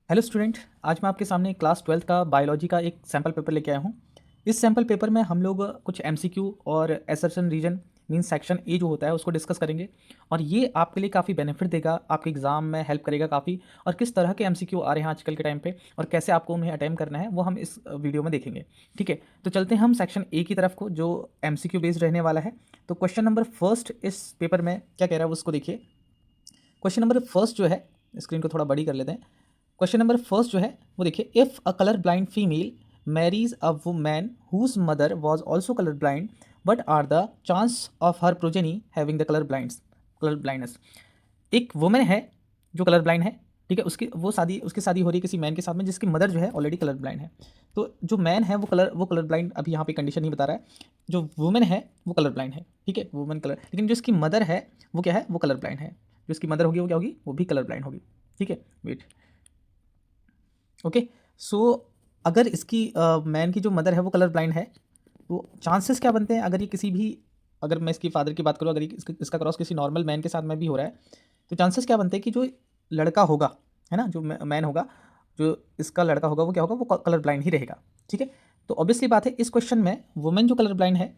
Hello student, आज मैं आपके सामने क्लास 12th का बायोलॉजी का एक सैम्पल पेपर लेके आया हूँ। इस सैम्पल पेपर में हम लोग कुछ एमसीक्यू और assertion reason mean section A जो होता है उसको डिस्कस करेंगे और ये आपके लिए काफ़ी बेनिफिट देगा, आपके एग्ज़ाम में हेल्प करेगा काफ़ी। और किस तरह के एमसीक्यू आ रहे हैं आजकल के टाइम पे और कैसे आपको उन्हें अटेम्प्ट करना है वो हम इस वीडियो में देखेंगे। ठीक है, तो चलते हैं हम सेक्शन ए की तरफ को जो एमसीक्यू बेस्ड रहने वाला है। तो क्वेश्चन नंबर फर्स्ट इस पेपर में क्या कह रहा है उसको देखिए। क्वेश्चन नंबर फर्स्ट जो है, स्क्रीन को थोड़ा बड़ी कर लेते हैं। क्वेश्चन नंबर फर्स्ट जो है वो देखिए, if a colour blind female marries a woman whose mother was also colour blind what are the chance of her progeny having the colour blindness. एक वुमेन है जो कलर ब्लाइंड है, ठीक है, उसकी शादी हो रही है किसी मैन के साथ में जिसकी मदर जो है ऑलरेडी कलर ब्लाइंड है। तो जो मैन है वो कलर ब्लाइंड अभी यहाँ पे कंडीशन नहीं बता रहा है। जो वुमेन है वो कलर ब्लाइंड है, ठीक है, वुमेन कलर, लेकिन जो इसकी मदर है वो क्या है, वो कलर ब्लाइंड है। जो इसकी मदर होगी वो क्या होगी, वो भी कलर ब्लाइंड होगी। ठीक है, वेट, ओके। सो अगर इसकी मैन की जो मदर है वो कलर ब्लाइंड है तो चांसेस क्या बनते हैं, अगर ये किसी भी, अगर मैं इसकी फादर की बात करूँ, अगर ये इसका क्रॉस किसी नॉर्मल मैन के साथ में भी हो रहा है तो चांसेस क्या बनते हैं कि जो लड़का होगा, है ना, जो मैन होगा, जो इसका लड़का होगा वो क्या होगा, वो कलर ब्लाइंड ही रहेगा। ठीक है, तो ऑब्वियसली बात है इस क्वेश्चन में वुमेन जो कलर ब्लाइंड है,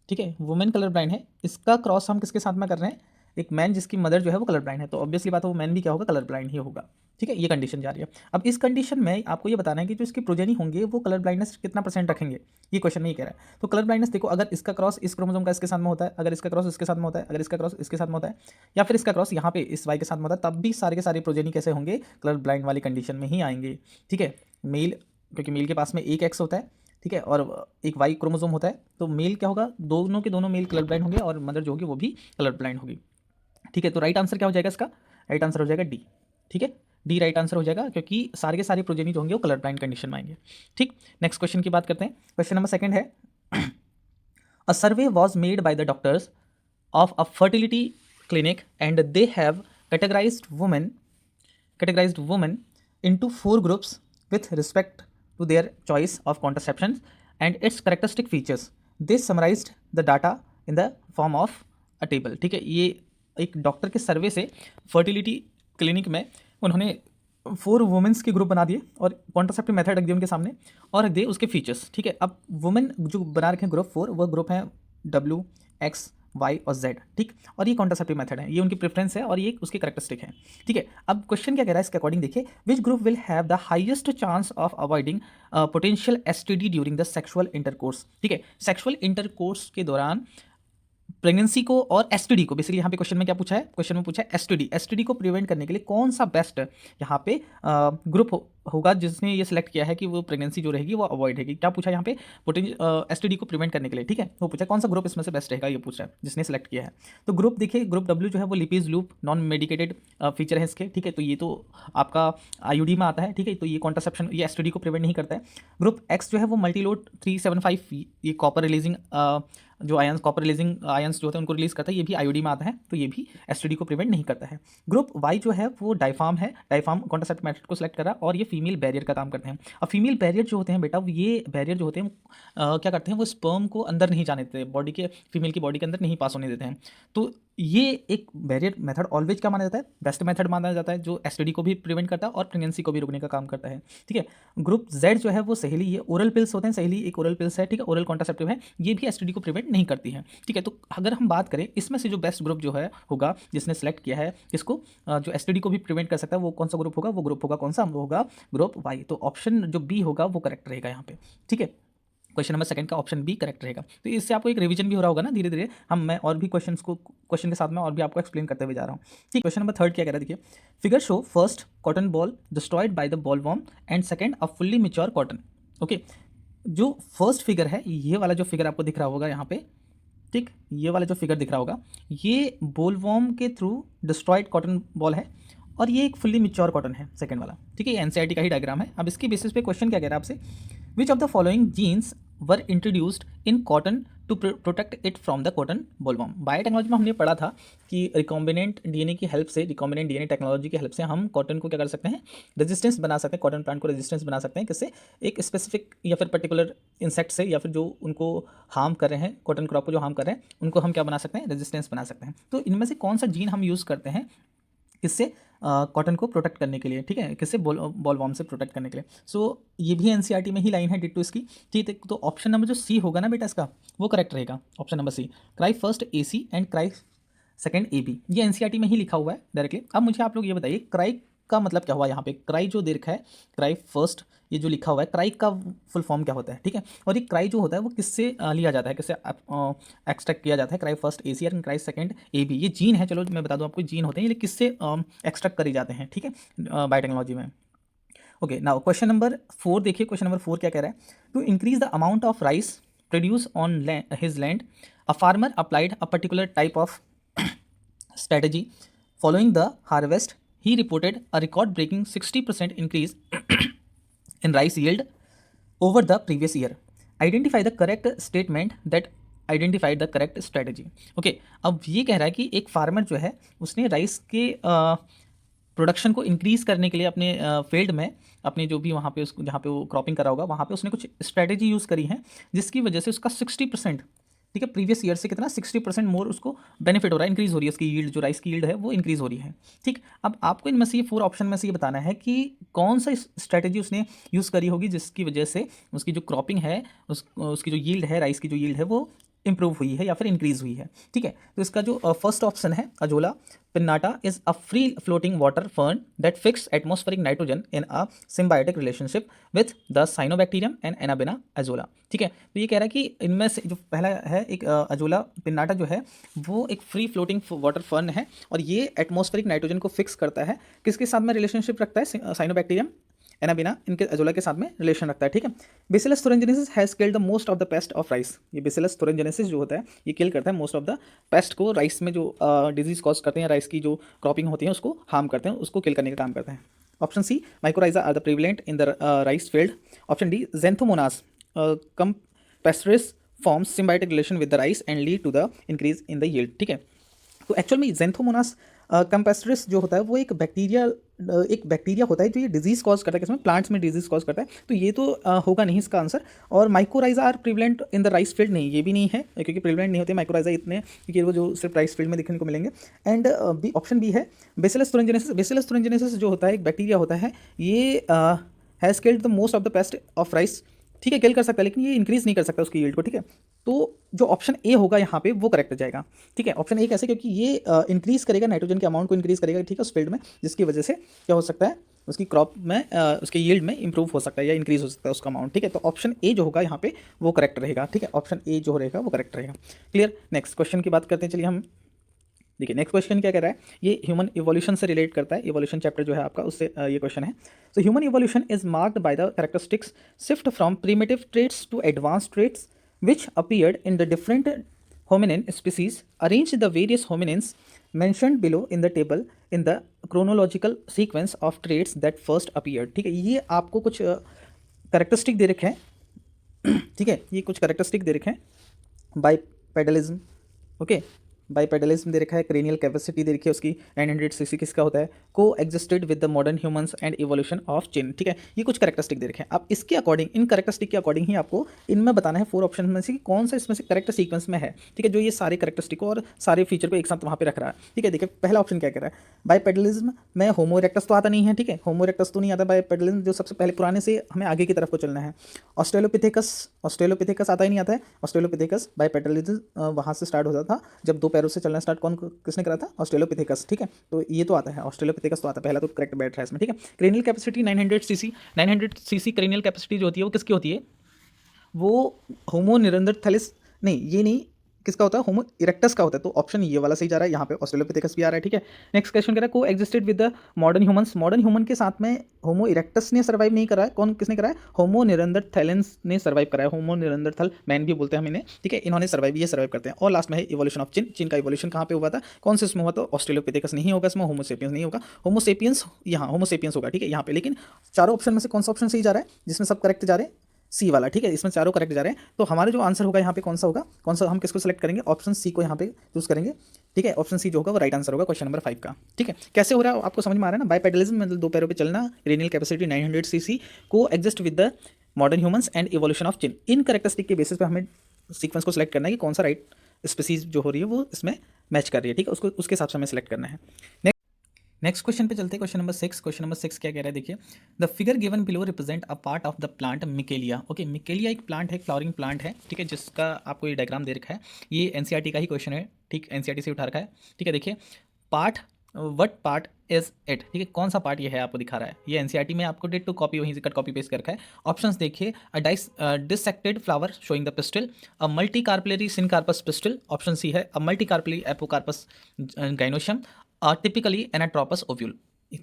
ठीक है, वुमेन कलर ब्लाइंड है, इसका क्रॉस हम किसके साथ में कर रहे हैं, एक मैन जिसकी मदर जो है वो कलर ब्लाइंड है, तो ऑब्वियसली बात है वो मैन भी क्या होगा, कलर ब्लाइंड ही होगा। ठीक है, ये कंडीशन जा रही है। अब इस कंडीशन में आपको ये बताना है कि जो इसके प्रोजेनी होंगे वो कलर ब्लाइंडनेस कितना परसेंट रखेंगे, ये क्वेश्चन में ये कह रहा है। तो कलर ब्लाइंडनेस देखो, अगर इसका क्रॉस इस क्रोमोसोम का इसके साथ में होता है, अगर इसका क्रॉस इसके साथ में होता है, अगर इसका क्रॉस इसके साथ में होता है, या फिर इसका क्रॉस यहाँ पे इस वाई के साथ में होता है, तब भी सारे के सारे प्रोजेनी कैसे होंगे, कलर ब्लाइंड वाली कंडीशन में ही आएंगे। ठीक है, मेल, क्योंकि मेल के पास में एक एक्स होता है, ठीक है, और एक वाई क्रोमोसोम होता है, तो मेल क्या होगा, दोनों के दोनों मेल कलर ब्लाइंड होंगे और मदर जो होगी वो भी कलर ब्लाइंड होगी। ठीक है, तो राइट आंसर क्या हो जाएगा इसका, राइट आंसर हो जाएगा डी। ठीक है, डी राइट आंसर हो जाएगा क्योंकि सारे के सारे प्रोजेनी जो होंगे वो कलर ब्लाइंड कंडीशन में आएंगे। ठीक, नेक्स्ट क्वेश्चन की बात करते हैं। क्वेश्चन नंबर सेकंड है, a survey was made by the doctors of a fertility clinic and they have categorized women into four groups with respect to their choice of contraception and its characteristic features. They summarized the data in the form of a table. ठीक है, ये एक doctor के सर्वे से fertility clinic में उन्होंने 4 women's के group बना दिए और कॉन्ट्रासेप्टिव मेथड रख दिए उनके सामने और रख दिए उसके फीचर्स। ठीक है, अब वुमेन जो बना रखे हैं ग्रुप 4, वह ग्रुप है डब्ल्यू, एक्स, वाई और जेड। ठीक, और ये कॉन्ट्रासेप्टिव मेथड है, ये उनकी प्रेफरेंस है और ये उसकी करैक्टरिस्टिक है। ठीक है, अब क्वेश्चन क्या कह रहा है इसके अकॉर्डिंग देखिए, which group will have the highest chance of avoiding potential STD during the sexual intercourse. ठीक है, सेक्सुअल इंटरकोर्स के दौरान प्रेगनेंसी को और एसटीडी को, बेसिकली यहाँ पे क्वेश्चन में क्या पूछा है, क्वेश्चन में पूछा है एसटीडी को प्रिवेंट करने के लिए कौन सा बेस्ट यहाँ पे ग्रुप होगा जिसने ये सिलेक्ट किया है कि वो प्रेगनेंसी जो रहेगी वो अवॉइड रहेगी। क्या पूछा है यहाँ पे, एसटीडी को प्रिवेंट करने के लिए, ठीक है, वो पूछा कौन सा ग्रुप इसमें से बेस्ट रहेगा, ये पूछ रहा है जिसने सेलेक्ट किया है। तो ग्रुप देखिए, ग्रुप डब्ल्यू जो है वो लिपीज लूप नॉन मेडिकेटेड फीचर है इसके। ठीक है, तो ये तो आपका आईयूडी में आता है। ठीक है, तो ये कॉन्ट्रासेप्शन, ये एसटीडी को प्रिवेंट नहीं करता है। ग्रुप एक्स जो है वो मल्टीलोड 375, ये कॉपर रिलीजिंग जो आयंस, कॉपर रिलीजिंग आयंस जो होते हैं उनको रिलीज करता है, ये भी आईओडी में आता है, तो ये भी एसटीडी को प्रिवेंट नहीं करता है। ग्रुप वाई जो है वो डायफार्म है, डायफार्म कॉन्ट्रासेप्टिव मेथड को सेलेक्ट कर रहा है और ये फीमेल बैरियर का काम करते हैं। अब फीमेल बैरियर जो होते हैं बेटा, ये बैरियर जो होते हैं क्या करते हैं, वो स्पर्म को अंदर नहीं जाने देते, बॉडी के, फीमेल की बॉडी के अंदर नहीं पास होने देते हैं। तो ये एक बैरियर मेथड ऑलवेज क्या माना जाता है, बेस्ट मेथड माना जाता है, जो एसटीडी को भी प्रिवेंट करता है और प्रेगनेंसी को भी रोकने का काम करता है। ठीक है, ग्रुप जेड जो है वो सहेली, ये ओरल पिल्स होते हैं, सहेली एक ओरल पिल्स है, ठीक है, ओरल कॉन्ट्रासेप्टिव है, ये भी एसटीडी को प्रिवेंट नहीं करती है। ठीक है, तो अगर हम बात करें इसमें से जो बेस्ट ग्रुप जो है होगा, जिसने सेलेक्ट किया है इसको, जो एसटीडी को भी प्रिवेंट कर सकता है, वो कौन सा ग्रुप होगा, वो ग्रुप होगा कौन सा, वो होगा ग्रुप वाई। तो ऑप्शन जो बी होगा वो करेक्ट रहेगा यहाँ पे। ठीक है, क्वेश्चन नंबर सेकंड का ऑप्शन बी करेक्ट रहेगा। तो इससे आपको एक रिवीजन भी हो रहा होगा ना, धीरे धीरे मैं और भी क्वेश्चन के साथ में और भी आपको एक्सप्लेन करते हुए जा रहा हूँ। ठीक, क्वेश्चन नंबर थर्ड क्या कह रहा है देखिए, figure show first cotton ball destroyed by the ball warm and second a fully mature cotton. Okay, जो फर्स्ट फिगर है, ये वाला जो फिगर आपको दिख रहा होगा यहाँ पे, ठीक, ये वाला जो फिगर दिख रहा होगा, ये बोलवॉर्म के थ्रू डिस्ट्रॉयड कॉटन बॉल है और ये एक फुल्ली मिच्योर कॉटन है सेकंड वाला। ठीक है, ये एनसीईआरटी का ही डायग्राम है। अब इसके बेसिस पे क्वेश्चन क्या कह रहा है आपसे, which of the following genes were introduced in cotton to protect it from the cotton bollworm. Biotechnology में हमने पढ़ा था कि रिकॉम्बिनेंट डीएनए की हेल्प से, रिकॉम्बिनेंट डीएनए टेक्नोलॉजी की हेल्प से हम कॉटन को क्या कर सकते हैं, रेजिस्टेंस बना सकते हैं, कॉटन प्लांट को रेजिस्टेंस बना सकते हैं, किससे, एक स्पेसिफिक या फिर पर्टिकुलर इंसेक्ट से, या फिर जो उनको हार्म कर रहे हैं, कॉटन क्रॉप को जो हार्म कर रहे हैं, उनको हम क्या बना सकते हैं, रेजिस्टेंस बना सकते हैं। तो इनमें से कौन सा जीन हम यूज़ करते हैं किससे, कॉटन को प्रोटेक्ट करने के लिए, ठीक है, किससे, बॉलवॉर्म से प्रोटेक्ट करने के लिए। सो ये भी एनसीईआरटी में ही लाइन है डिट्टो इसकी, ठीक है। तो ऑप्शन नंबर जो सी होगा ना बेटा इसका, वो करेक्ट रहेगा, option number C, cry first AC and cry second A B, ये एनसीईआरटी में ही लिखा हुआ है डायरेक्टली। अब मुझे आप लोग ये बताइए क्राई का मतलब क्या हुआ यहाँ पे, क्राई जो दे रखा है, क्राई फर्स्ट, ये जो लिखा हुआ है क्राई का फुल फॉर्म क्या होता है, ठीक है। और ये क्राई जो होता है वो किससे लिया जाता है, किससे एक्सट्रैक्ट किया जाता है, cry first A C and cry second A B, ये जीन है, चलो मैं बता दूँ आपको, जीन होते हैं, ये किससे एक्सट्रैक्ट करे जाते हैं, ठीक है, बायोटेक्नोलॉजी में। ओके, नाउ क्वेश्चन नंबर 4 देखिए, क्वेश्चन नंबर 4 क्या कह रहा है, to increase the amount of rice produce on his land a farmer applied a particular type of strategy. Following the harvest, he reported a record-breaking 60% increase in rice yield over the previous year. Identify the correct statement that identified the correct strategy. Okay, अब ये कह रहा है कि एक farmer जो है उसने राइस के प्रोडक्शन को इंक्रीज़ करने के लिए अपने फील्ड में, अपने जो भी वहाँ पे उसको जहाँ पे वो क्रॉपिंग करा होगा वहाँ पे उसने कुछ स्ट्रैटेजी यूज़ करी है जिसकी वजह से उसका 60%, ठीक है, प्रीवियस ईयर से कितना 60% मोर उसको बेनिफिट हो रहा है, इंक्रीज़ हो रही है उसकी यील्ड, जो राइस की यील्ड है वो इंक्रीज़ हो रही है, ठीक। अब आपको इनमें से ये 4 ऑप्शन में से ये बताना है कि कौन सा स्ट्रैटेजी उसने यूज़ करी होगी जिसकी वजह से उसकी जो क्रॉपिंग है, उसकी जो यील्ड है, राइस की जो यील्ड है वो इंप्रूव हुई है या फिर इंक्रीज़ हुई है, ठीक है। तो इसका जो फर्स्ट ऑप्शन है, azolla pinnata is a free floating water fern that fix atmospheric nitrogen in a symbiotic relationship with the cyanobacterium and anabaena azolla, ठीक है। तो ये कह रहा है कि इनमें से जो पहला है एक अजोला पिन्नाटा जो है वो एक फ्री फ्लोटिंग वाटर फर्न है और ये एटमॉस्फेरिक नाइट्रोजन को फिक्स करता है, किसके साथ में रिलेशनशिप रखता है, साइनोबैक्टीरियम एनाबिना, इनके अजोला के साथ में रिलेशन रखता है, ठीक है। Bacillus thuringiensis has killed the most of the paste of rice, ये बेसिलस thuringiensis जो होता है ये किल करता है मोस्ट ऑफ द पेस्ट को, राइस में जो डिजीज कॉज करते हैं, राइस की जो क्रॉपिंग होती है उसको हार्म करते हैं, उसको किल करने का काम करते हैं। Option C, mycorrhiza are the prevalent in the rice field. Option D, Xanthomonas campestris forms symbiotic relation with the rice and lead to the increase in the yield, ठीक है। तो एक्चुअल में ज़ेंथोमोनास कंपेस्टरिस जो होता है वो एक बैक्टीरिया होता है जो ये डिजीज़ कॉज करता है, किसमें, प्लांट्स में डिजीज़ कॉज करता है, तो ये तो होगा नहीं इसका आंसर। और mycorrhiza are prevalent in the rice field, नहीं, ये भी नहीं है क्योंकि प्रिवलेंट नहीं होते माइकोराइजा इतने, क्योंकि वो जो सिर्फ राइस फील्ड में देखने को मिलेंगे। एंड बी ऑप्शन बी है बेसिलस thuringiensis, बेसिलस thuringiensis जो होता है एक बैक्टीरिया होता है, ये has killed the most of the paste of rice, ठीक है, किल कर सकता है लेकिन ये इंक्रीज़ नहीं कर सकता उसकी यील्ड को, ठीक है। तो जो ऑप्शन ए होगा यहाँ पे वो करेक्ट हो जाएगा, ठीक है। ऑप्शन ए कैसे, क्योंकि ये इंक्रीज़ करेगा, नाइट्रोजन के अमाउंट को इंक्रीज़ करेगा, ठीक है, उस फील्ड में, जिसकी वजह से क्या हो सकता है, उसकी क्रॉप में उसके यील्ड में इंप्रूव हो सकता है या इंक्रीज़ हो सकता है उसका अमाउंट, ठीक है। तो ऑप्शन ए जो होगा यहाँ पे वो करेक्ट रहेगा, ठीक है, ऑप्शन ए जो रहेगा वो करेक्ट रहेगा। क्लियर। नेक्स्ट क्वेश्चन की बात करते हैं, चलिए हम देखिए नेक्स्ट क्वेश्चन क्या कह रहा है, ये ह्यूमन इवोल्यूशन से रिलेट करता है, इवोल्यूशन चैप्टर जो है आपका उससे ये क्वेश्चन है। So human evolution is marked by the characteristics shift from primitive traits to advance traits which appeared in the different hominin species. Arrange the various hominins mentioned below in the table in the chronological sequence of traits that first appeared, ठीक है। ये आपको कुछ characteristic दे रखे हैं, ठीक है, ये कुछ कैरेक्टरिस्टिक दे रखे हैं, बाइपेडलिज्म, ओके, बाइपेडलिज्म दे रखा है, क्रेनियल कैपेसिटी दे रखी है उसकी 900 सीसी, किसका होता है, coexisted with the modern humans and evolution of chin, ठीक है। ये कुछ कैरेक्टरिस्टिक दे रखे हैं, आप इसके अकॉर्डिंग, इन कैरेक्टरिस्टिक के अकॉर्डिंग ही आपको इनमें बताना है 4 ऑप्शन में से कि कौन सा इसमें से करेक्ट सीक्वेंस में है, ठीक है, जो ये सारे कैरेक्टरिस्टिक को और सारे फीचर को एक साथ वहाँ पे रख रहा है, ठीक है। देखिए पहला ऑप्शन क्या कह रहा है, बाइपेडलिज्म में होमो इरेक्टस तो आता नहीं है, ठीक है, होमो इरेक्टस तो नहीं आता, बाइपेडलिज्म जो सबसे पहले पुराने से हमें आगे की तरफ को चलना है। ऑस्ट्रेलोपिथेकस आता ही नहीं आता है, ऑस्ट्रेलोपिथेकस बाइपेडलिज्म वहाँ से स्टार्ट होता था जब 2 पैरों से चलना स्टार्ट किसने करा था, ऑस्ट्रेलोपिथेकस, ठीक है। तो ये तो आता है, ऑस्ट्रेलोपिथेकस तो आता है, पहला तो करेक्ट बैठ रहा है इसमें, ठीक है। Cranial capacity 900 CC, 900 CC cranial capacity जो होती है वो किसकी होती है, वो होमो निरंदरथैलिस, नहीं ये नहीं, किसका होता है, होमो इरेक्टस का होता है, तो ऑप्शन ये वाला सही जा रहा है, यहाँ पे ऑस्ट्रेलोपिथेकस भी आ रहा है, ठीक है। नेक्स्ट क्वेश्चन कह रहा है coexisted with the modern humans, modern human के साथ में होमो इरेक्टस ने सर्वाइव नहीं करा है, कौन किसने करा है, होमो निरंदरथैलेंस ने सर्वाइव करा है, होमो निरंदरथल मैन भी बोलते हैं हम इन्हें, ठीक है, इन्होंने सर्वाइव, ये सर्वाइव करते हैं। और लास्ट में है इवोल्यूशन ऑफ चिन, चिन का इवोल्यूशन कहाँ पे हुआ था, कौन से इसमें हुआ, तो ऑस्ट्रेलोपिथेकस नहीं होगा इसमें, होमोसेपियंस नहीं होगा, होमोसेपियंस यहाँ होमोसेपियंस होगा, ठीक है, यहाँ पे। लेकिन चारों ऑप्शन में से कौन सा ऑप्शन सही जा रहा है, जिसमें सब करेक्ट जा रहे हैं, सी वाला, ठीक है, इसमें चारों करेक्ट जा रहे हैं, तो हमारे जो आंसर होगा यहाँ पे कौन सा होगा, कौन सा हम किसको सेलेक्ट करेंगे, ऑप्शन सी को यहाँ पे चूज करेंगे, ठीक है। ऑप्शन सी जो होगा वो राइट आंसर होगा क्वेश्चन नंबर 5 का, ठीक है। कैसे हो रहा है आपको समझ में आ रहा है ना, बाइपेडलिज्म मतलब 2 पैरों पे चलना, क्रेनियल कैपेसिटी 900 सीसी, को exist with the modern humans and evolution of chin, in characteristic के बेसिस पे हमें सीक्वेंस को सिलेक्ट करना है कि कौन सा राइट स्पीसीज जो हो रही है वो इसमें मैच कर रही है, ठीक है, उसको उसके हिसाब से हमें सेलेक्ट करना है। नेक्स्ट क्वेश्चन पे चलते हैं, क्वेश्चन नंबर 6। क्वेश्चन नंबर 6 क्या कह रहा है, देखिए, the figure given below represent a part of the plant Michelia. Okay, Michelia एक प्लांट है, फ्लावरिंग प्लांट है, ठीक है, जिसका आपको ये डायग्राम दे रखा है। ये एनसीईआरटी का ही क्वेश्चन है, ठीक, एनसीईआरटी से उठा रखा है, ठीक है। देखिए, part, what part is it, ठीक है, कौन सा पार्ट ये है आपको दिखा रहा है। ये एनसीईआरटी में आपको डेट टू कॉपी वहीं से कट कॉपी पेस्ट कर रखा है। ऑप्शंस देखिए, a dissected flower showing the pistil, a multi carpellary syncarpous pistil, option C है a multi carpellary apocarpous gynoecium, typically anatropous ovule.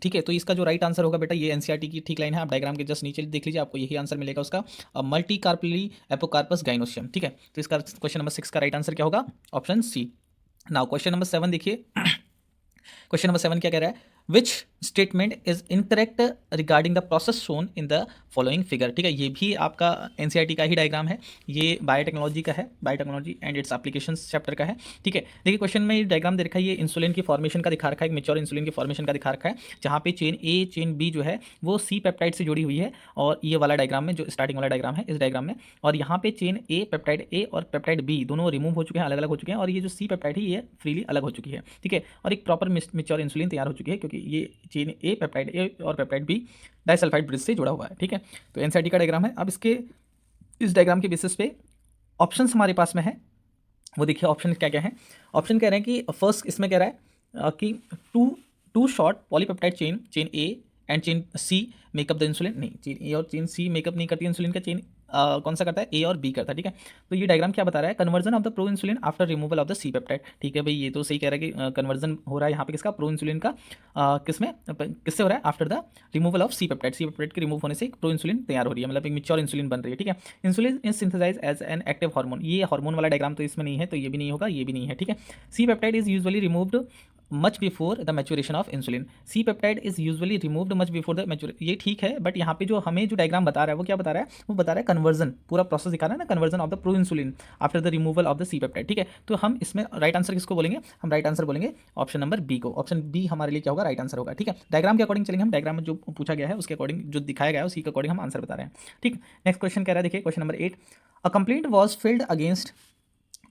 ठीक है, तो इसका जो राइट आंसर होगा बेटा, ये एनसीईआरटी की ठीक लाइन है, आप डायग्राम के जस्ट नीचे देख लीजिए, आपको यही आंसर मिलेगा उसका, मल्टी कार्पली एपोकार्पस गाइनोशियम। ठीक है, तो इसका क्वेश्चन नंबर 6 का राइट आंसर क्या होगा, option C. Now question number 7 देखिए। क्वेश्चन नंबर 7 क्या कह रहा है, which statement is incorrect regarding the process shown in the following figure. ठीक है, ये भी आपका एनसीईआरटी का ही डायग्राम है, ये बायोटेक्नोलॉजी का है, biotechnology and it's applications chapter का है। ठीक है, देखिए क्वेश्चन में ये डायग्राम दे रखा है, ये इंसुलिन की फॉर्मेशन का दिखा रखा है, एक मेच्योर इंसुलिन की फॉर्मेशन का दिखा रखा है, जहाँ पे चेन ए चेन बी जो है वो सी पेप्टाइड से जुड़ी हुई है, और ये वाला डायग्राम में जो स्टार्टिंग वाला डायग्राम है, इस डायग्राम में, और यहाँ पे चेन ए पेप्टाइड ए और पेप्टाइड बी दोनों रिमूव हो चुके हैं, अलग अलग हो चुके हैं, और ये जो सी पेप्टाइड है ये फ्रीली अलग हो चुकी है। ठीक है, और एक प्रॉपर मेच्योर इंसुलिन तैयार हो चुकी है, क्योंकि ये चेन ए पेप्टाइड ए और पेप्टाइड बी डाइसल्फाइड ब्रिज से जुड़ा हुआ है। ठीक है, तो एनसीईआरटी का डायग्राम है। अब इसके इस डायग्राम के बेसिस पे ऑप्शंस हमारे पास में है, वो देखिए ऑप्शन क्या क्या है। ऑप्शन कह रहे हैं कि फर्स्ट इसमें कह रहा है कि two two short polypeptide chain, chain A and chain C make up the insulin. नहीं, चेन ए और चेन सी मेकअप नहीं करती इंसुलिन का, चेन कौन सा करता है, ए और बी करता है। ठीक है, तो ये डायग्राम क्या बता रहा है, conversion of the pro insulin after removal of the C peptide. ठीक है भाई, ये तो सही कह रहा है कि कन्वर्जन हो रहा है यहाँ पे किसका, प्रो इंसुलिन का, किसमें, किससे हो रहा है, after the removal of C peptide. C peptide के रिमूव होने से एक प्रो इंसुलिन तैयार हो रही है, मतलब एक मेच्योर इंसुलिन बन रही है। ठीक है, insulin is synthesize as an active hormone, ये हार्मोन वाला डायग्राम तो इसमें नहीं है, तो ये भी नहीं होगा, ये भी नहीं है। ठीक है, C peptide is usually removed much before the maturation of insulin, C peptide is usually removed much before the mature, ये ठीक है, बट यहाँ पे जो हमें जो डायग्राम बता रहा है वो क्या बता रहा है, वो बता रहा है कन्वर्जन, पूरा प्रोसेस दिखा रहा है ना, conversion of the pro insulin after the removal of the C peptide. ठीक है, तो हम इसमें राइट आंसर किसको बोलेंगे, हम राइट आंसर बोलेंगे ऑप्शन नंबर बी को, ऑप्शन बी हमारे लिए क्या होगा, राइट आंसर होगा। ठीक है, डायग्राम के अकॉर्डिंग चलेंगे हम, डायग्राम में जो पूछा गया है उसके अकॉर्डिंग, जो दिखाया गया है उसी के अकॉर्डिंग हम आंसर बता रहे हैं। ठीक, नेक्स्ट क्वेश्चन कह रहा है, देखिए question number 8, a complaint was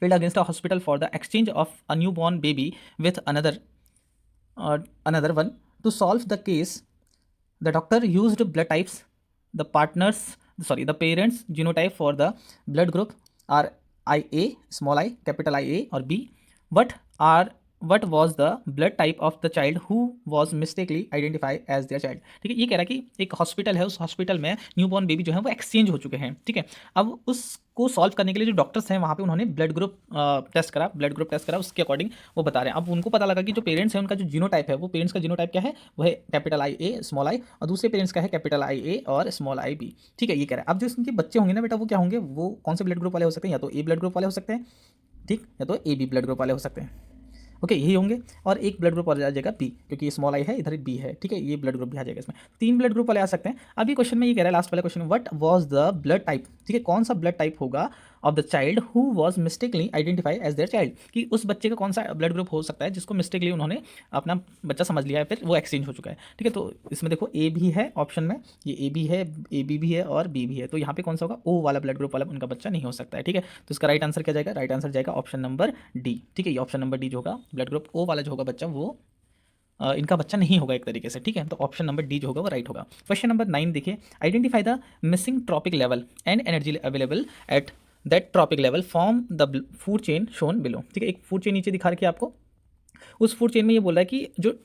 filed against a hospital for the exchange of a newborn baby with another one. To solve the case, the doctor used blood types, the parents genotype for the blood group are IA, small I, capital IA or B. what are what was the blood type of the child who was mistakenly identified as their child। ठीक है, ये कह रहा है कि एक hospital है, उस हॉस्पिटल में न्यूबॉर्न बेबी जो है वो एक्सचेंज हो चुके हैं। ठीक है, अब उसको सॉल्व करने के लिए जो डॉक्टर्स हैं वहाँ पे उन्होंने ब्लड ग्रुप टेस्ट करा, उसके अकॉर्डिंग वो बता रहे हैं। अब उनको पता लगा कि जो पेरेंट्स हैं उनका जो जीनोटाइप है, वो पेरेंट्स का जीनोटाइप क्या है, वो है capital I A small I, और दूसरे पेरेंट्स का है कैपिटल आई ए और स्मॉल आई बी। ठीक है, ये कह रहा है। अब जो उनके बच्चे होंगे ना बेटा, वो क्या होंगे, वो कौन से ब्लड ग्रुप वाले हो सकते हैं, या तो ए ब्लड ग्रुप वाले हो सकते हैं, ठीक, या तो ए बी ब्लड ग्रुप वाले हो सकते हैं। ओके, यही होंगे, और एक ब्लड ग्रुप आ जाएगा बी, क्योंकि ये स्मॉल आई है, इधर बी है। ठीक है, ये ब्लड ग्रुप भी आ जाएगा इसमें, 3 ब्लड ग्रुप वाले आ सकते हैं। अभी क्वेश्चन में ये कह रहा है, लास्ट वाला question, what was the blood type. ठीक है, कौन सा ब्लड टाइप होगा of the child who was mistakenly identify as their child, कि उस बच्चे का कौन सा ब्लड ग्रुप हो सकता है जिसको मिस्टेकली उन्होंने अपना बच्चा समझ लिया है, फिर वो एक्सचेंज हो चुका है। ठीक है, तो इसमें देखो ए भी है ऑप्शन में, ये ए बी है, ए बी भी है और बी भी है, तो यहाँ पे कौन सा होगा, ओ वाला ब्लड ग्रुप वाला उनका बच्चा नहीं हो सकता है। ठीक है, तो इसका राइट आंसर क्या जाएगा, राइट आंसर जाएगा ऑप्शन नंबर डी। ठीक है, ये ऑप्शन नंबर डी जो होगा, ब्लड ग्रुप ओ वाला जो होगा बच्चा, वो इनका बच्चा नहीं होगा एक तरीके से। ठीक है, तो ऑप्शन नंबर डी जो होगा वो राइट होगा। क्वेश्चन नंबर 9 देखिए, identify the missing trophic level and energy available at that trophic level form the food chain shown below. ठीक है, एक फूड चेन नीचे दिखा रखी है आपको, उस फूड चेन में ये बोल रहा है कि जो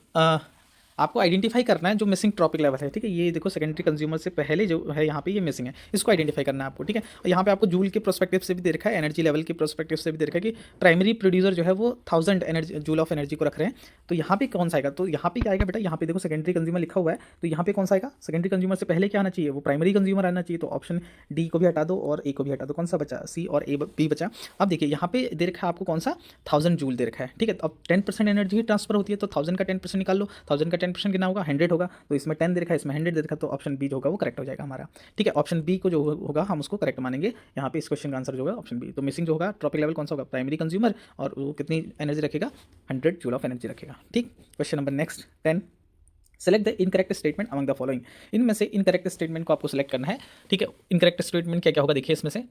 आपको आइडेंटिफाई करना है जो मिसिंग ट्रॉपिक लेवल है। ठीक है, ये देखो सेकेंडरी कंज्यूमर से पहले जो है यहाँ पे ये मिसिंग है, इसको आइडेंटिफाई करना है आपको। ठीक है, और यहाँ पे आपको जूल के प्रोस्पेक्टिव से भी दे रखा है, एनर्जी लेवल के प्रोस्पेक्टिव से भी दे रखा है कि प्राइमरी प्रोड्यूसर जो है वो 1000 एनर्जी जूल ऑफ एनर्जी को रख रहे हैं। तो यहाँ पे कौन सा आएगा, तो यहाँ पे क्या आएगा बेटा, यहाँ पे देखो सेकेंडरी कंज्यूमर लिखा हुआ है, तो यहाँ पे कौन सा आएगा, सेकेंडरी कंज्यूमर से पहले क्या आना चाहिए, वो प्राइमरी कंज्यूमर आना चाहिए। तो ऑप्शन डी को भी हटा दो और ए को भी हटा दो, कौन सा बचा, सी और ए बी बचा। अब देखिए यहाँ पे दे रखा है आपको कौन सा, 1000 जूल दे रखा है। ठीक है, तो अब 10% एनर्जी ट्रांसफर होती है, तो 1000 का 10% निकाल लो, 1000 का 10% कितना होगा, 100 होगा। तो इसमें 10 दे रखा है, इसमें 100 दे रखा है, तो ऑप्शन बी जो होगा वो करेक्ट हो जाएगा हमारा। ठीक है, ऑप्शन बी को जो होगा हम उसको करेक्ट मानेंगे यहाँ पे, इस क्वेश्चन का आंसर जो होगा ऑप्शन बी। तो मिसिंग जो होगा ट्रॉपिक लेवल कौन सा होगा, प्राइमरी कंज्यूमर, और वो कितनी एनर्जी रखेगा, 100 जूल ऑफ एनर्जी रखेगा। ठीक, question number next 10, select the incorrect statement among the following. इनमें से इनकरेक्ट स्टेटमेंट को आपको सेलेक्ट करना है। ठीक है, इनकरेक्ट स्टेटमेंट क्या क्या होगा देखिए इसमें से,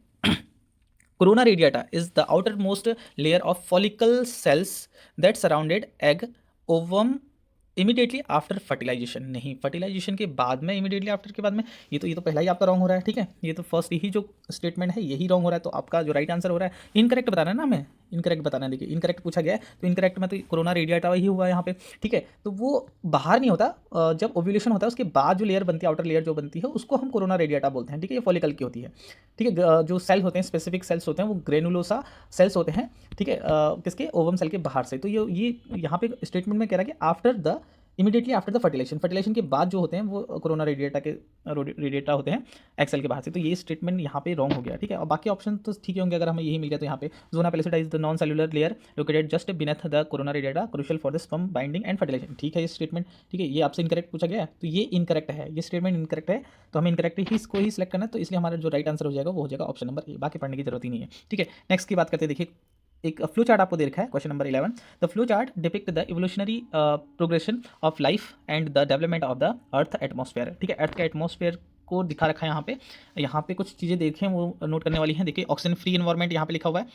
corona radiata is the outermost layer of follicle cells that surrounded egg ovum immediately after fertilization, नहीं, फर्टिलाइजेशन के बाद में, इमीडिएटली आफ्टर के बाद में, ये तो पहला ही आपका रॉन्ग हो रहा है, ठीक है। ये तो फर्स्ट ही जो स्टेटमेंट है यही रॉन्ग हो रहा है, तो आपका जो राइट आंसर हो रहा है, इनकरेक्ट बताना है ना हमें, इनकरेक्ट बताना है। देखिए इनकरेक्ट पूछा गया है, तो इनकरेक्ट में तो कोरोना रेडिएटा ही हुआ है यहाँ पे, ठीक है। तो वो बाहर नहीं होता, जब ओव्यूलेशन होता है उसके बाद जो लेयर बनती है, आउटर लेयर जो बनती है, उसको हम कोरोना रेडिएटा बोलते हैं, ठीक है। ये फॉलिकल की होती है, ठीक है। जो सेल होते हैं, स्पेसिफिक सेल्स होते हैं, वो ग्रेनुलोसा सेल्स होते हैं, ठीक है, किसके, ओवम सेल के बाहर से। तो ये यहाँ पे स्टेटमेंट में कह रहा है कि after the, immediately after the fertilization, fertilization के बाद जो होते हैं वो कोरोना रेडिएटा होते हैं एक्सेल के बाहर से। तो ये स्टेटमेंट यहाँ पे रॉन्ग हो गया, ठीक है। और बाकी ऑप्शन तो ठीक ही होंगे अगर हमें यही मिल गया। तो यहाँ पे zona pellucida is the non cellular layer located just beneath the corona radiata crucial for the sperm binding and fertilisation, ठीक है ये स्टेटमेंट, ठीक है। ये आपसे इनकरेक्ट पूछा गया है, तो ये इनकरेक्ट है, ये स्टेटमेंट इनकरेक्ट है, तो हमें इनकरेक्ट ही इसको ही सिलेक्ट करना है। तो इसलिए हमारा जो राइट आंसर हो जाएगा वो हो जाएगा ऑप्शन नंबर ए, बाकी पढ़ने की जरूरत ही नहीं है, ठीक है। नेक्स्ट की बात करते हैं। देखिए एक फ्लो चार्ट आपको दे रखा है, question number 11, the flow chart depict the evolutionary progression of life and the development of the earth atmosphere, ठीक है। अर्थ के एटमॉस्फेयर को दिखा रखा है यहाँ पे कुछ चीज़ें देखें वो नोट करने वाली हैं। देखिए ऑक्सीजन फ्री इन्वायरमेंट यहाँ पे लिखा हुआ है,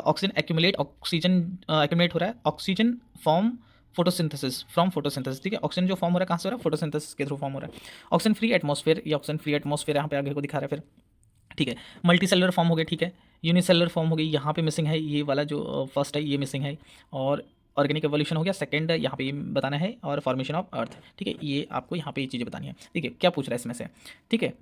ऑक्सीजन एक्यूमुलेट हो रहा है, oxygen form photosynthesis from photosynthesis, ठीक है। ऑक्सीजन जो फॉर्म हो रहा है कहाँ से हो रहा है, फोटोसिंथेसिस के थ्रू फॉर्म हो रहा है। ऑक्सीजन फ्री एटमॉस्फेयर, ये ऑक्सीजन फ्री एटमॉस्फेयर यहाँ पे आगे को दिखा रहा है फिर, ठीक है। मल्टी सेलुलर फॉर्म हो गया, ठीक है। यूनिसेलुलर फॉर्म हो गई, यहाँ पे मिसिंग है, ये वाला जो फर्स्ट है ये मिसिंग है। और ऑर्गेनिक एवोल्यूशन हो गया, सेकंड यहाँ पे ये बताना है, और फॉर्मेशन ऑफ अर्थ, ठीक है। ये आपको यहाँ पे ये चीज़ें बतानी है, ठीक है। क्या पूछ रहा है इसमें से, ठीक है।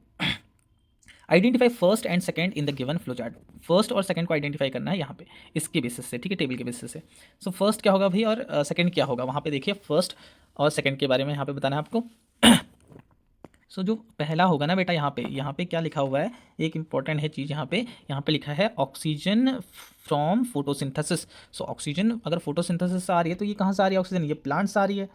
Identify first and second in the given flow chart, first और सेकंड को आइडेंटिफाई करना है यहाँ पे इसके बेसिस से, ठीक है, टेबल के बेसिस से। सो फर्स्ट क्या होगा भाई और सेकंड क्या होगा, वहाँ पे देखिए फर्स्ट और सेकंड के बारे में यहाँ पे बताना है आपको। सो जो पहला होगा ना बेटा, यहाँ पे क्या लिखा हुआ है, एक इंपॉर्टेंट है चीज़ यहाँ पे लिखा है oxygen from photosynthesis. So oxygen अगर फोटोसिंथेसिस से आ रही है तो ये कहाँ से आ रही है ऑक्सीजन, ये प्लांट से आ रही है,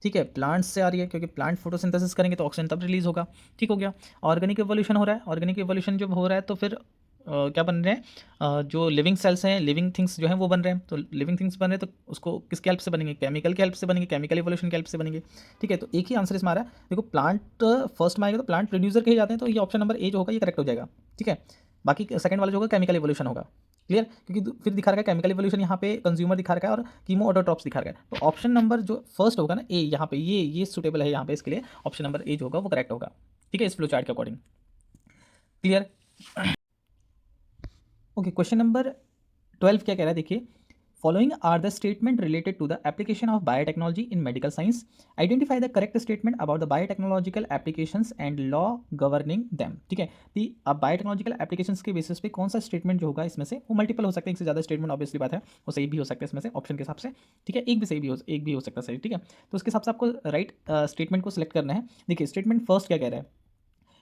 ठीक है, प्लांट्स से आ रही है, क्योंकि प्लांट फोटोसिंथेसिस करेंगे तो ऑक्सीजन तब रिलीज होगा, ठीक हो गया। ऑर्गेनिक एवोल्यूशन हो रहा है, ऑर्गेनिक एवोल्यूशन जब हो रहा है तो फिर क्या बन रहे हैं, जो लिविंग सेल्स हैं, लिविंग थिंग्स जो हैं वो बन रहे हैं। तो लिविंग थिंग्स बन रहे हैं तो उसको किसके हेल्प से बनेंगे, केमिकल के हेल्प से बनेंगे, केमिकल एवोल्यूशन के हेल्प से बनेंगे, ठीक है। तो एक ही आंसर इसमें आ रहा है, देखो प्लांट फर्स्ट में आएगा तो प्लांट प्रोड्यूसर कहे जाते हैं, तो ये ऑप्शन नंबर ए जो होगा ये करेक्ट हो जाएगा, ठीक है। बाकी सेकंड वाला जो होगा केमिकल एवोल्यूशन होगा, क्लियर, क्योंकि फिर दिखा रखा है केमिकल एवोल्यूशन, यहाँ पे कंज्यूमर दिखा रखा है और कीमो ऑटोट्रॉप्स दिखा रखा है। तो ऑप्शन नंबर जो फर्स्ट होगा ना ए, यहाँ पे ये सुटेबल है यहाँ पे इसके लिए, ऑप्शन नंबर ए जो होगा वो करेक्ट होगा, ठीक है, इस फ्लो चार्ट के according, clear. Okay, question number 12 क्या कह रहा है, देखिए following are the statement related to the application of biotechnology in medical science, identify the correct statement about the biotechnological applications and law governing them, ठीक है। तो अब बायोटेक्नोलॉजिकल एप्लीकेशंस के बेसिस पे कौन सा स्टेटमेंट जो होगा इसमें से, वो मल्टीपल हो सकते हैं, एक से ज़्यादा स्टेटमेंट ऑब्वियसली बात है, वो सही भी हो सकता है इसमें से ऑप्शन के हिसाब से, ठीक है, एक भी हो सकता है सही, ठीक है। तो उसके हिसाब से आपको राइट स्टेटमेंट को सिलेक्ट करना है। देखिए स्टेटमेंट फर्स्ट क्या कह रहा है,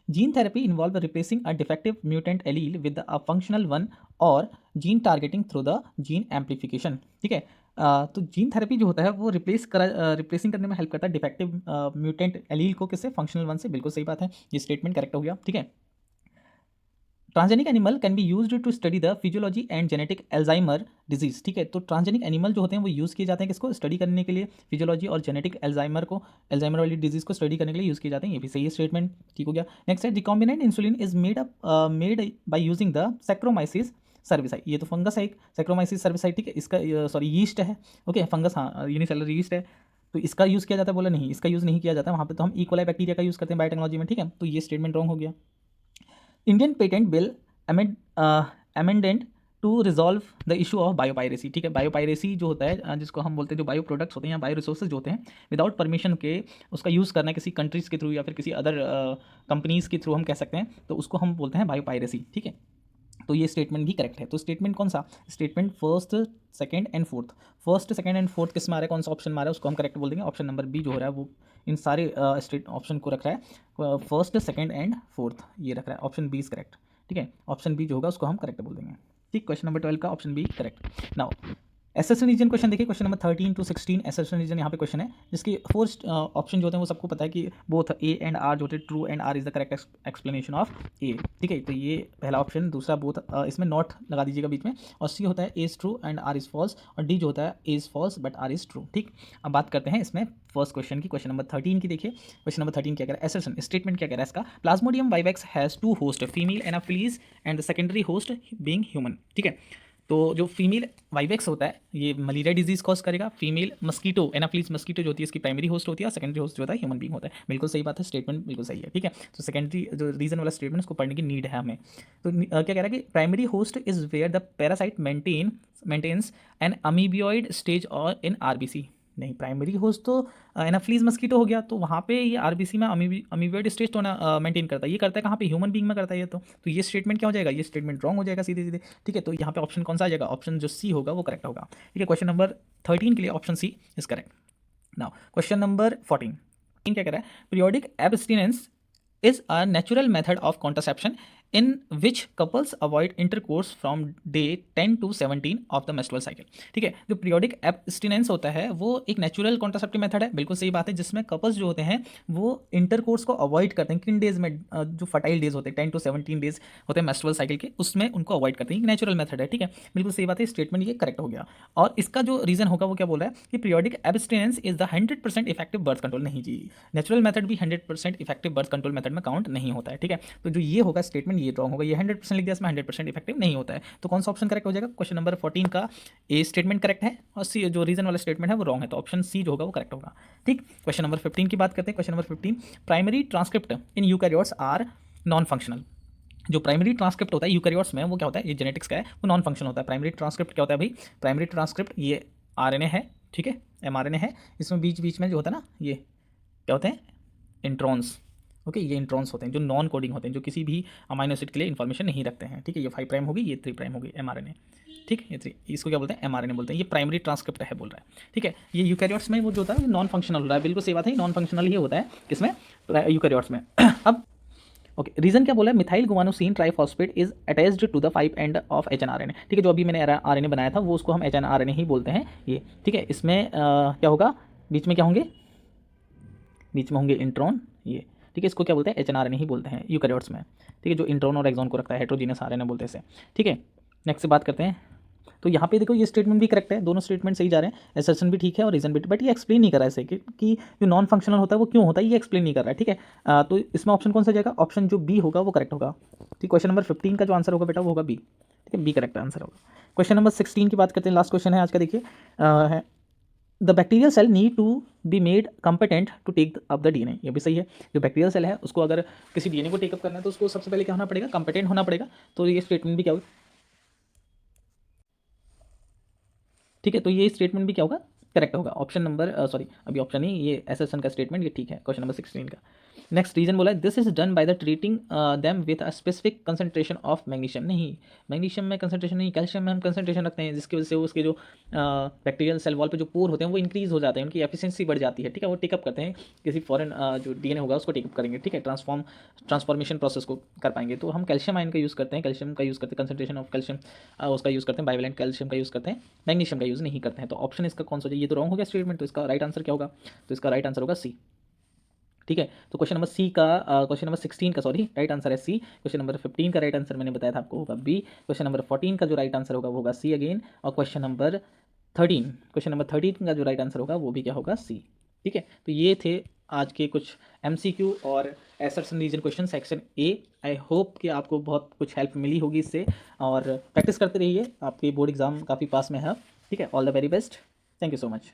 gene therapy involve replacing a defective mutant allele with a functional one or gene targeting through the gene amplification, ठीक है। तो जीन थेरेपी जो होता है वो रिप्लेसिंग करने में हेल्प करता है डिफेक्टिव म्यूटेंट एलील को, किससे, फंक्शनल वन से, बिल्कुल सही बात है, ये स्टेटमेंट करेक्ट हो गया, ठीक है। Transgenic animal can be used to study the physiology and genetic Alzheimer disease, ठीक है। तो ट्रांसजेनिक एनिमल जो होते हैं वो यूज़ किए जाते हैं किसको, स्टडी करने के लिए, फिजियोलॉजी और जेनेटिक एल्जाइमर वाली डिजीज को स्टडी करने के लिए यूज़ किए जाते हैं, ये भी सही है स्टेटमेंट, ठीक हो गया। नेक्स्ट है recombinant insulin is made by using the Saccharomyces cerevisiae, ये तो फंगस है एक, सैक्रोमाइसिस सर्विसाई, ठीक है, इसका सॉरी यीस्ट है, ओके, फंगस, हाँ, यूनिसेलुलर यीस्ट है, तो इसका यूज़ किया जाता है, बोला नहीं इसका यूज़ नहीं किया जाता, वहाँ पे तो हम इकोलाई बैक्टीरिया का यूज़ करते हैं बायोटेक्नोलॉजी में, ठीक है। तो ये स्टेटमेंट रॉन्ग हो गया। Indian patent bill amendment to resolve the issue of biopiracy, ठीक है। बायोपायरेसी जो होता है जिसको हम बोलते हैं, जो बायो प्रोडक्ट्स होते हैं या बायो रिसोर्सेज जो होते हैं विदाउट परमिशन के उसका यूज़ करना है किसी कंट्रीज़ के थ्रू या फिर किसी अदर कंपनीज़ के थ्रू हम कह सकते हैं, तो उसको हम बोलते हैं बायोपायरेसी, ठीक है। तो ये स्टेटमेंट भी करेक्ट है। तो स्टेटमेंट कौन सा, statement first second and fourth, first second and fourth किस में आ रहा है, कौन सा ऑप्शन में आ रहा है उसको हम करेक्ट बोल देंगे, ऑप्शन नंबर बी जो हो रहा है वो इन सारे स्टेट ऑप्शन को रख रहा है, फर्स्ट सेकंड एंड फोर्थ ये रख रहा है, ऑप्शन बी इज करेक्ट, ठीक है। ऑप्शन बी जो होगा उसको हम करेक्ट बोल देंगे, ठीक। क्वेश्चन नंबर 12 का option B correct. Now assertion reason question देखिए, question number 13 to 16 assertion reason यहाँ पे क्वेश्चन है, जिसकी फोर्थ ऑप्शन जो होते हैं वो सबको पता है कि बोथ ए एंड आर जो होते हैं true and R is the correct explanation of A, ठीक है। तो ये पहला ऑप्शन, दूसरा बोथ इसमें नॉट लगा दीजिएगा बीच में, और सी होता है A is true and R is false, और डी जो होता है A is false but R is true, ठीक। अब बात करते हैं इसमें फर्स्ट क्वेश्चन की, क्वेश्चन नंबर 13 की। देखिए क्वेश्चन नंबर 13 क्या कह रहा है, एसएसएन स्टेटमेंट क्या कह रहा है इसका, plasmodium vivax has two host, female anopheles and the secondary host being human, ठीक है। तो जो फीमेल वाइवेक्स होता है ये मलेरिया डिजीज कॉज करेगा। फीमेल मस्कीटो, एनाफिलीज मस्कीटो जो होती है इसकी प्राइमरी होस्ट होती है, और सेकेंडरी होस्ट जो होता है ह्यूमन बींग होता है। बिल्कुल सही बात है, स्टेटमेंट बिल्कुल सही है, ठीक है। तो सेकेंडरी जो रीजन वाला स्टेटमेंट उसको पढ़ने की नीड है हमें। तो क्या कह रहा है कि primary host is where the parasite maintains an amoeboid stage और इन आरबीसी। नहीं, प्राइमरी होस्ट तो एनाफ्लीज मस्कीटो हो गया, तो वहाँ पे ये आरबीसी में अमीबियोइड स्टेज तो ना मेंटेन करता है। ये करता है कहाँ पे? ह्यूमन बींग में करता है ये तो ये स्टेटमेंट क्या हो जाएगा? ये स्टेटमेंट रॉन्ग हो जाएगा सीधे सीधे, ठीक है। तो यहाँ पे ऑप्शन कौन सा आ जाएगा? ऑप्शन जो सी होगा वो करेक्ट होगा, ठीक है। क्वेश्चन नंबर 13 के लिए option C is correct. Now question number 14 क्या कह रहा है? Periodic abstinence is a natural method of contraception in which couples avoid intercourse from day 10 to 17 of the menstrual cycle। ठीक है, जो पीरियोडिक एब्स्टिनेंस होता है वो एक नेचुरल कॉन्ट्रासेप्टिव मेथड है, बिल्कुल सही बात है, जिसमें कपल्स जो होते हैं वो इंटरकोर्स को अवॉइड करते हैं। किन डेज में? जो फर्टाइल डेज होते हैं 10 to 17 डेज होते हैं मेंस्ट्रुअल साइकिल के, उसमें उनको अवॉइड करते हैं। नेचुरल मेथड है, ठीक है, बिल्कुल सही बात है, स्टेटमेंट ये करेक्ट हो गया। और इसका जो रीजन होगा वो क्या बोल रहा है कि periodic abstinence is the 100% effective birth control. नहीं जी, नेचुरल मेथड भी 100% इफेक्टिव बर्थ कंट्रोल मेथड में काउंट नहीं होता है, ठीक है। तो जो ये होगा स्टेटमेंट ये रॉन्ग होगा, ये 100% लिख दिया, इसमें 100% इफेक्टिव नहीं होता है। तो कौन सा ऑप्शन करेक्ट हो जाएगा? क्वेश्चन नंबर 14 का ए स्टेटमेंट करेक्ट है और सी जो रीजन वाला स्टेटमेंट है वो रॉन्ग है, तो ऑप्शन सी जो होगा वो करेक्ट होगा, ठीक। क्वेश्चन नंबर 15 की बात करते हैं। Question number 15, primary transcript in eukaryotes are non functional. जो प्राइमरी ट्रांसक्रिप्ट होता है यूकैरियोट्स में वो क्या होता है? ये जेनेटिक्स का है, वो नॉन फंक्शनल होता है। प्राइमरी ट्रांसक्रिप्ट क्या होता है भाई? प्राइमरी ट्रांसक्रिप्ट ये आरएनए है, ठीक है, एमआरएनए है, इसमें बीच बीच में जो होता है ना ये क्या होते हैं? इंट्रॉन्स, ओके, ये इंट्रॉन्स होते हैं जो नॉन कोडिंग होते हैं, जो किसी भी अमाइनो एसिड के लिए इन्फॉर्मेशन नहीं रखते हैं, ठीक है। ये 5 प्राइम होगी, ये 3 प्राइम होगी, एमआरएनए, ठीक, ये 3, इसको क्या बोलते हैं? एमआरएनए बोलते हैं। ये प्राइमरी ट्रांसक्रिप्ट है बोल रहा है, ठीक है। ये यूकैरियोट्स में वो जो होता है नॉन फंक्शनल होता है, बिल्कुल सही बात है, नॉन फंक्शनल ही होता है किसमें? यूकैरियोट्स में। अब ओके, रीजन क्या बोला है? Methyl guanosine triphosphate is attached to the 5 end of hnRNA, ठीक है। जो अभी मैंने आरएनए बनाया था वो उसको हम एचएनआरएनए ही बोलते हैं ये, ठीक है। इसमें क्या होगा? बीच में क्या होंगे? बीच में होंगे इंट्रॉन, ये, ठीक है। इसको क्या बोलते हैं? एचएनआरएनए ही बोलते हैं यूकैरियोट्स में, ठीक है। जो इंट्रॉन और एक्सॉन को रखता है, हेट्रोजीनियस आरएनए बोलते हैं इसे, ठीक है। नेक्स्ट से बात करते हैं। तो यहाँ पे देखो ये स्टेटमेंट भी करेक्ट है, दोनों स्टेटमेंट सही जा रहे हैं, एसर्शन भी ठीक है और रीजन भी, बट ये एक्सप्लेन नहीं कर रहा है इसे कि जो नॉन फंक्शनल होता है वो क्यों होता है, ये एक्सप्लेन नहीं कर रहा है, ठीक है। तो इसमें ऑप्शन कौन सा जाएगा? ऑप्शन जो बी होगा वो करेक्ट होगा, ठीक। क्वेश्चन नंबर 15 का जो आंसर होगा बेटा वो होगा बी, ठीक है, बी करेक्ट आंसर होगा। क्वेश्चन नंबर 16 की बात करते हैं, लास्ट क्वेश्चन है आज का, देखिए the bacterial cell need to be made competent to take up the DNA. ये भी सही है, जो बैक्टीरियल सेल है उसको अगर किसी डीएनए को टेकअप करना है तो उसको सबसे पहले क्या होना पड़ेगा? कम्पिटेंट होना पड़ेगा। तो ये स्टेटमेंट भी क्या होगा? ठीक है, तो ये स्टेटमेंट भी क्या होगा? करेक्ट होगा। ऑप्शन नंबर सॉरी अभी ऑप्शन नहीं, ये एसएसएन का स्टेटमेंट ये ठीक है, क्वेश्चन नंबर 16 का। नेक्स्ट रीजन बोला है this is done by the treating them with a specific concentration of magnesium. नहीं, मैग्नीशियम में कंसंट्रेशन नहीं, कैल्शियम में हम कंसंट्रेशन रखते हैं, जिसकी वजह से उसके जो बैक्टीरियल सेल वॉल पे जो पोर होते हैं वो इंक्रीज हो जाते हैं, उनकी एफिशिएंसी बढ़ जाती है, ठीक है। वो टेकअप करते हैं किसी फॉरेन जो डीएनए होगा उसको टेकअप करेंगे, ठीक है, ट्रांसफॉर्मेशन प्रोसेस को कर पाएंगे। तो हम कैल्शियम आयन का यूज़ करते हैं, कैल्शियम का यूज़ करते हैं, कंसंट्रेशन ऑफ कैल्शियम उसका यूज़ करते हैं, बाइवेलेंट कैल्शियम का यूज़ करते हैं, मैग्नीशियम का यूज़ नहीं करते हैं। तो ऑप्शन इसका कौन सा हो जाए? ये तो रॉन्ग हो गया स्टेटमेंट, तो इसका राइट आंसर क्या होगा? तो इसका राइट आंसर होगा सी, ठीक है। तो क्वेश्चन नंबर सी का क्वेश्चन नंबर 16 का सॉरी राइट आंसर है सी। क्वेश्चन नंबर 15 का राइट आंसर मैंने बताया था आपको होगा बी। क्वेश्चन नंबर 14 का जो राइट आंसर होगा वो होगा सी अगेन। और क्वेश्चन नंबर 13 का जो राइट आंसर होगा वो भी क्या होगा? सी, ठीक है। तो ये थे आज के कुछ MCQ और assertion reason question section A. I hope कि आपको बहुत कुछ हेल्प मिली होगी इससे, और प्रैक्टिस करते रहिए, आपके बोर्ड एग्जाम काफ़ी पास में है, ठीक है। All the very best, thank you so much.